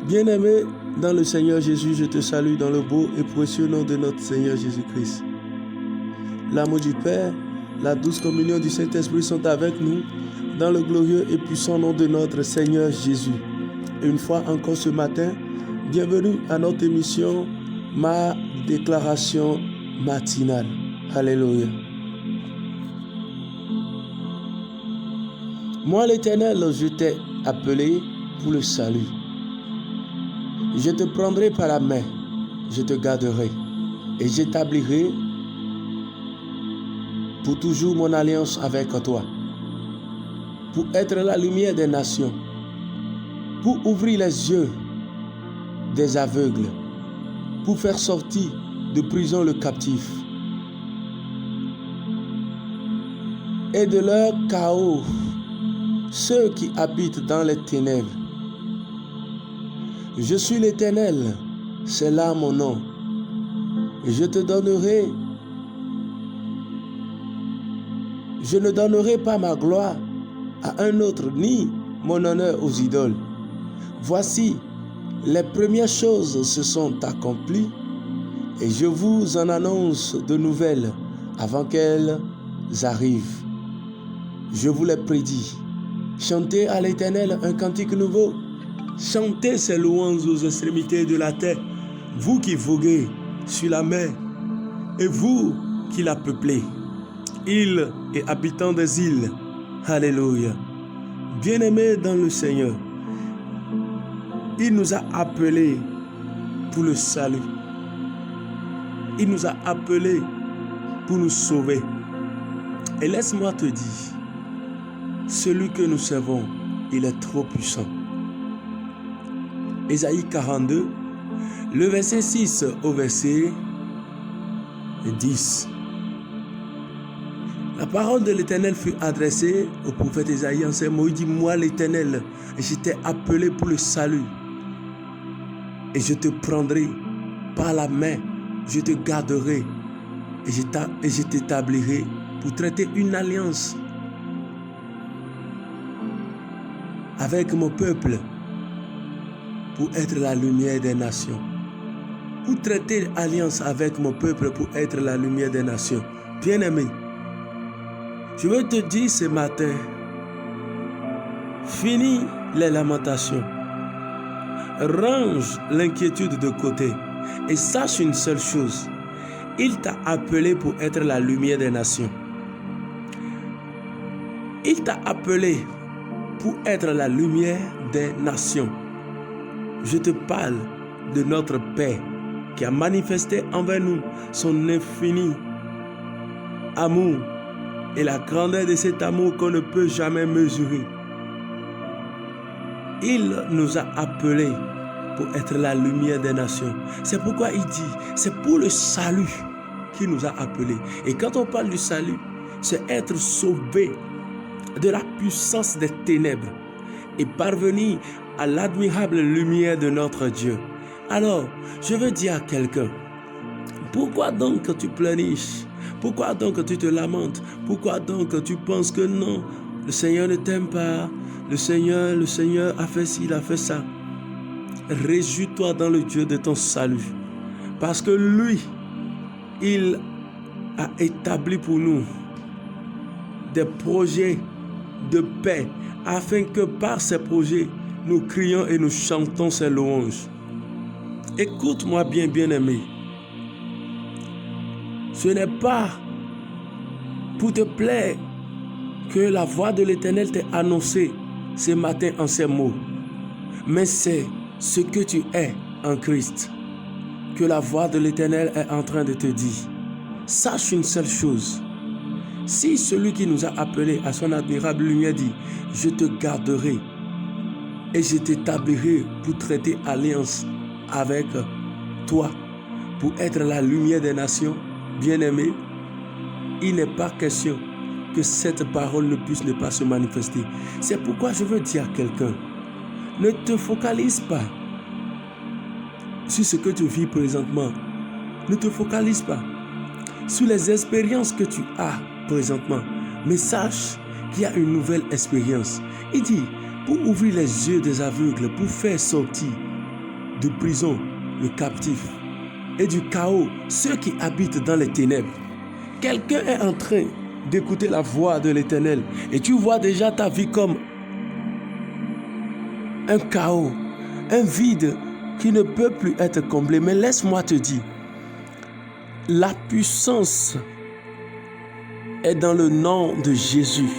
Bien-aimé dans le Seigneur Jésus, je te salue dans le beau et précieux nom de notre Seigneur Jésus-Christ. L'amour du Père, la douce communion du Saint-Esprit sont avec nous dans le glorieux et puissant nom de notre Seigneur Jésus. Et une fois encore ce matin, bienvenue à notre émission, ma déclaration matinale. Alléluia. Moi l'Éternel, je t'ai appelé pour le salut. Je te prendrai par la main, je te garderai et j'établirai pour toujours mon alliance avec toi, pour être la lumière des nations, pour ouvrir les yeux des aveugles, pour faire sortir de prison le captif et de leur chaos ceux qui habitent dans les ténèbres. Je suis l'Éternel, c'est là mon nom. Et je ne donnerai pas ma gloire à un autre, ni mon honneur aux idoles. Voici, les premières choses se sont accomplies, et je vous en annonce de nouvelles avant qu'elles arrivent. Je vous les prédis. Chantez à l'Éternel un cantique nouveau. Chantez ses louanges aux extrémités de la terre, vous qui voguez sur la mer, et vous qui la peuplez, îles et habitants des îles. Alléluia. Bien-aimés dans le Seigneur, il nous a appelés pour le salut. Il nous a appelés pour nous sauver. Et laisse-moi te dire, celui que nous servons, il est trop puissant. Ésaïe 42, le verset 6 au verset 10. La parole de l'Éternel fut adressée au prophète Ésaïe en ces mots. Il dit, moi l'Éternel, je t'ai appelé pour le salut. Et je te prendrai par la main, je te garderai et je t'établirai pour traiter une alliance avec mon peuple, pour être la lumière des nations. Pour traiter alliance avec mon peuple, pour être la lumière des nations. Bien-aimé, je veux te dire ce matin, finis les lamentations. Range l'inquiétude de côté et sache une seule chose. Il t'a appelé pour être la lumière des nations. Il t'a appelé pour être la lumière des nations. Je te parle de notre Père qui a manifesté envers nous son infini amour et la grandeur de cet amour qu'on ne peut jamais mesurer. Il nous a appelés pour être la lumière des nations. C'est pourquoi il dit, c'est pour le salut qu'il nous a appelés. Et quand on parle du salut, c'est être sauvé de la puissance des ténèbres et parvenir à l'admirable lumière de notre Dieu. Alors, je veux dire à quelqu'un, pourquoi donc tu pleurniches? Pourquoi donc tu te lamentes? Pourquoi donc tu penses que non, le Seigneur ne t'aime pas? Le Seigneur a fait ci, il a fait ça. Réjouis-toi dans le Dieu de ton salut. Parce que lui, il a établi pour nous des projets de paix, afin que par ces projets, nous crions et nous chantons ses louanges. Écoute-moi bien, bien-aimé. Ce n'est pas pour te plaire que la voix de l'Éternel t'est annoncée ce matin en ces mots, mais c'est ce que tu es en Christ que la voix de l'Éternel est en train de te dire. Sache une seule chose. Si celui qui nous a appelés à son admirable lumière dit, je te garderai et je t'établirai pour traiter alliance avec toi, pour être la lumière des nations, bien-aimé, il n'est pas question que cette parole ne puisse ne pas se manifester. C'est pourquoi je veux dire à quelqu'un, ne te focalise pas sur ce que tu vis présentement. Ne te focalise pas sur les expériences que tu as présentement, mais sache qu'il y a une nouvelle expérience. Il dit, pour ouvrir les yeux des aveugles, pour faire sortir de prison le captif et du chaos ceux qui habitent dans les ténèbres. Quelqu'un est en train d'écouter la voix de l'Éternel et tu vois déjà ta vie comme un chaos, un vide qui ne peut plus être comblé. Mais laisse-moi te dire, la puissance est dans le nom de Jésus.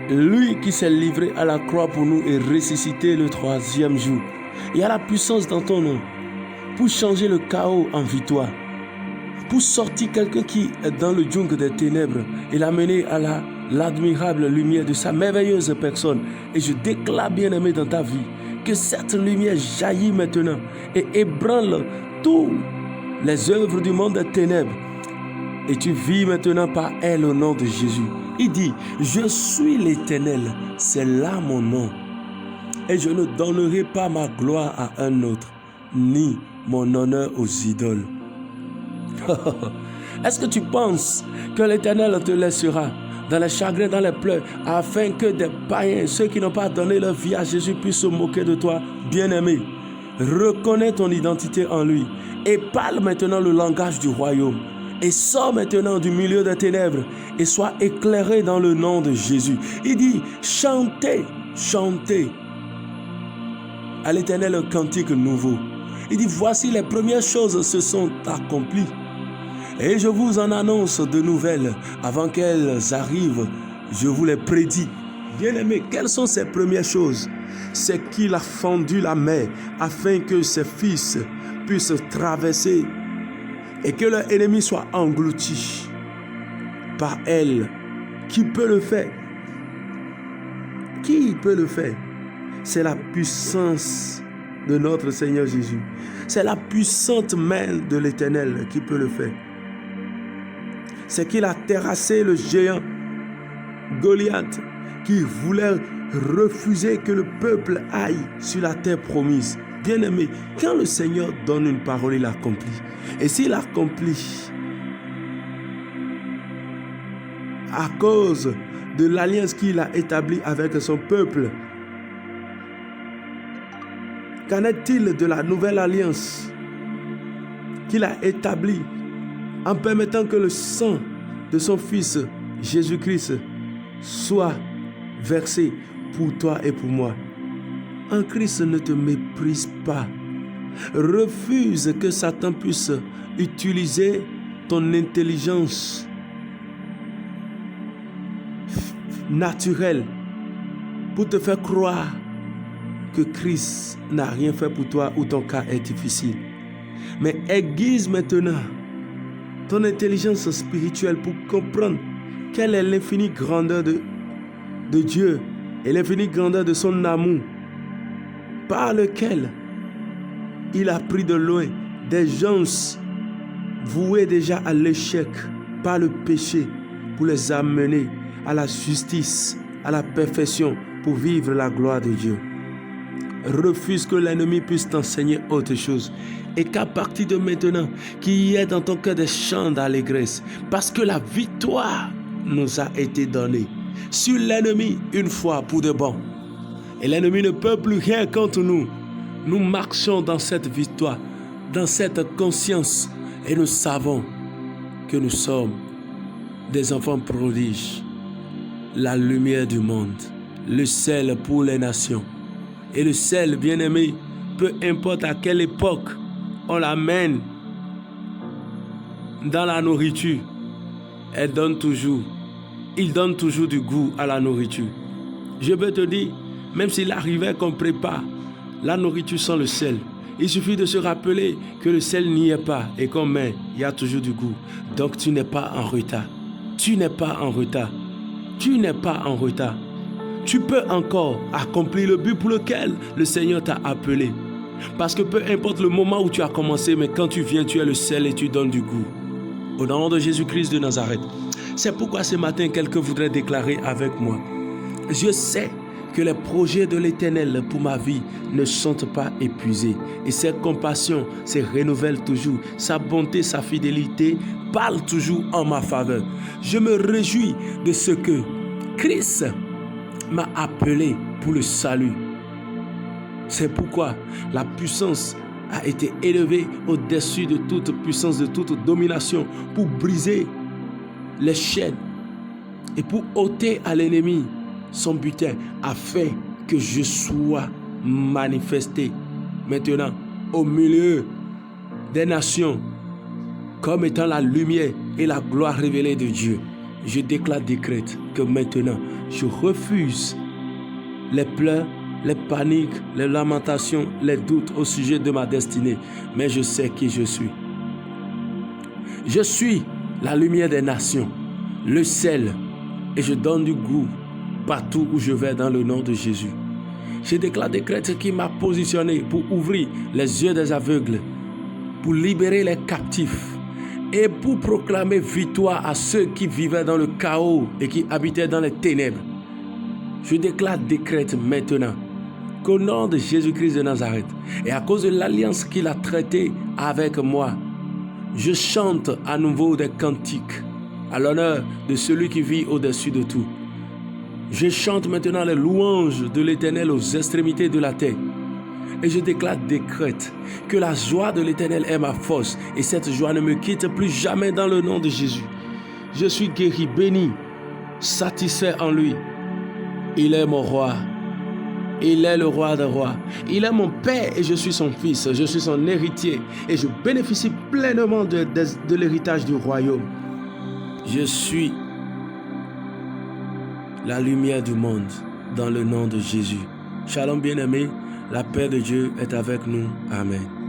Lui qui s'est livré à la croix pour nous et ressuscité le 3e jour. Il y a la puissance dans ton nom pour changer le chaos en victoire, pour sortir quelqu'un qui est dans le djungle des ténèbres et l'amener à l'admirable lumière de sa merveilleuse personne. Et je déclare, bien-aimé, dans ta vie, que cette lumière jaillit maintenant et ébranle toutes les œuvres du monde des ténèbres. Et tu vis maintenant par elle au nom de Jésus. Il dit, je suis l'Éternel, c'est là mon nom. Et je ne donnerai pas ma gloire à un autre, ni mon honneur aux idoles. Est-ce que tu penses que l'Éternel te laissera dans les chagrins, dans les pleurs, afin que des païens, ceux qui n'ont pas donné leur vie à Jésus, puissent se moquer de toi? Bien-aimé, reconnais ton identité en lui et parle maintenant le langage du royaume. Et sors maintenant du milieu des ténèbres et sois éclairé dans le nom de Jésus. Il dit, chantez, chantez à l'Éternel un cantique nouveau. Il dit, voici les premières choses se sont accomplies. Et je vous en annonce de nouvelles. Avant qu'elles arrivent, je vous les prédis. Bien-aimés, quelles sont ces premières choses? C'est qu'il a fendu la mer afin que ses fils puissent traverser et que leur ennemi soit englouti par elle. Qui peut le faire? Qui peut le faire? C'est la puissance de notre Seigneur Jésus. C'est la puissante main de l'Éternel qui peut le faire. C'est qu'il a terrassé le géant Goliath qui voulait refuser que le peuple aille sur la terre promise. Bien-aimé, quand le Seigneur donne une parole, il l'accomplit. Et s'il accomplit à cause de l'alliance qu'il a établie avec son peuple, qu'en est-il de la nouvelle alliance qu'il a établie en permettant que le sang de son Fils Jésus-Christ soit versé pour toi et pour moi? En Christ, ne te méprise pas. Refuse que Satan puisse utiliser ton intelligence naturelle pour te faire croire que Christ n'a rien fait pour toi ou ton cas est difficile. Mais aiguise maintenant ton intelligence spirituelle pour comprendre quelle est l'infinie grandeur de Dieu et l'infinie grandeur de son amour, par lequel il a pris de loin des gens voués déjà à l'échec par le péché pour les amener à la justice, à la perfection pour vivre la gloire de Dieu. Refuse que l'ennemi puisse t'enseigner autre chose et qu'à partir de maintenant, qu'il y ait dans ton cœur des chants d'allégresse parce que la victoire nous a été donnée sur l'ennemi une fois pour de bon. Et l'ennemi ne peut plus rien contre nous. Nous marchons dans cette victoire, dans cette conscience et nous savons que nous sommes des enfants prodiges, la lumière du monde, le sel pour les nations. Et le sel, bien-aimé, peu importe à quelle époque on l'amène dans la nourriture, il donne toujours du goût à la nourriture. Je peux te dire, même s'il arrivait qu'on prépare la nourriture sans le sel, il suffit de se rappeler que le sel n'y est pas et qu'on met, il y a toujours du goût. Donc tu n'es pas en retard. Tu n'es pas en retard. Tu n'es pas en retard. Tu peux encore accomplir le but pour lequel le Seigneur t'a appelé. Parce que peu importe le moment où tu as commencé, mais quand tu viens, tu es le sel et tu donnes du goût. Au nom de Jésus-Christ de Nazareth. C'est pourquoi ce matin, quelqu'un voudrait déclarer avec moi: je sais que les projets de l'Éternel pour ma vie ne sont pas épuisés. Et ses compassions se renouvellent toujours. Sa bonté, sa fidélité parlent toujours en ma faveur. Je me réjouis de ce que Christ m'a appelé pour le salut. C'est pourquoi la puissance a été élevée au-dessus de toute puissance, de toute domination, pour briser les chaînes et pour ôter à l'ennemi son butin, afin que je sois manifesté maintenant au milieu des nations comme étant la lumière et la gloire révélée de Dieu. Je déclare, décrète que maintenant je refuse les pleurs, les paniques, les lamentations, les doutes au sujet de ma destinée, mais je sais qui je suis. Je suis la lumière des nations, le sel, et je donne du goût partout où je vais dans le nom de Jésus. Je déclare, décrète qui m'a positionné pour ouvrir les yeux des aveugles, pour libérer les captifs et pour proclamer victoire à ceux qui vivaient dans le chaos et qui habitaient dans les ténèbres. Je déclare, décrète maintenant qu'au nom de Jésus-Christ de Nazareth et à cause de l'alliance qu'il a traitée avec moi, je chante à nouveau des cantiques à l'honneur de celui qui vit au-dessus de tout. Je chante maintenant les louanges de l'Éternel aux extrémités de la terre. Et je déclare, décrète que la joie de l'Éternel est ma force et cette joie ne me quitte plus jamais dans le nom de Jésus. Je suis guéri, béni, satisfait en lui. Il est mon roi. Il est le roi des rois. Il est mon père et je suis son fils. Je suis son héritier et je bénéficie pleinement de l'héritage du royaume. Je suis la lumière du monde dans le nom de Jésus. Shalom bien-aimés, la paix de Dieu est avec nous. Amen.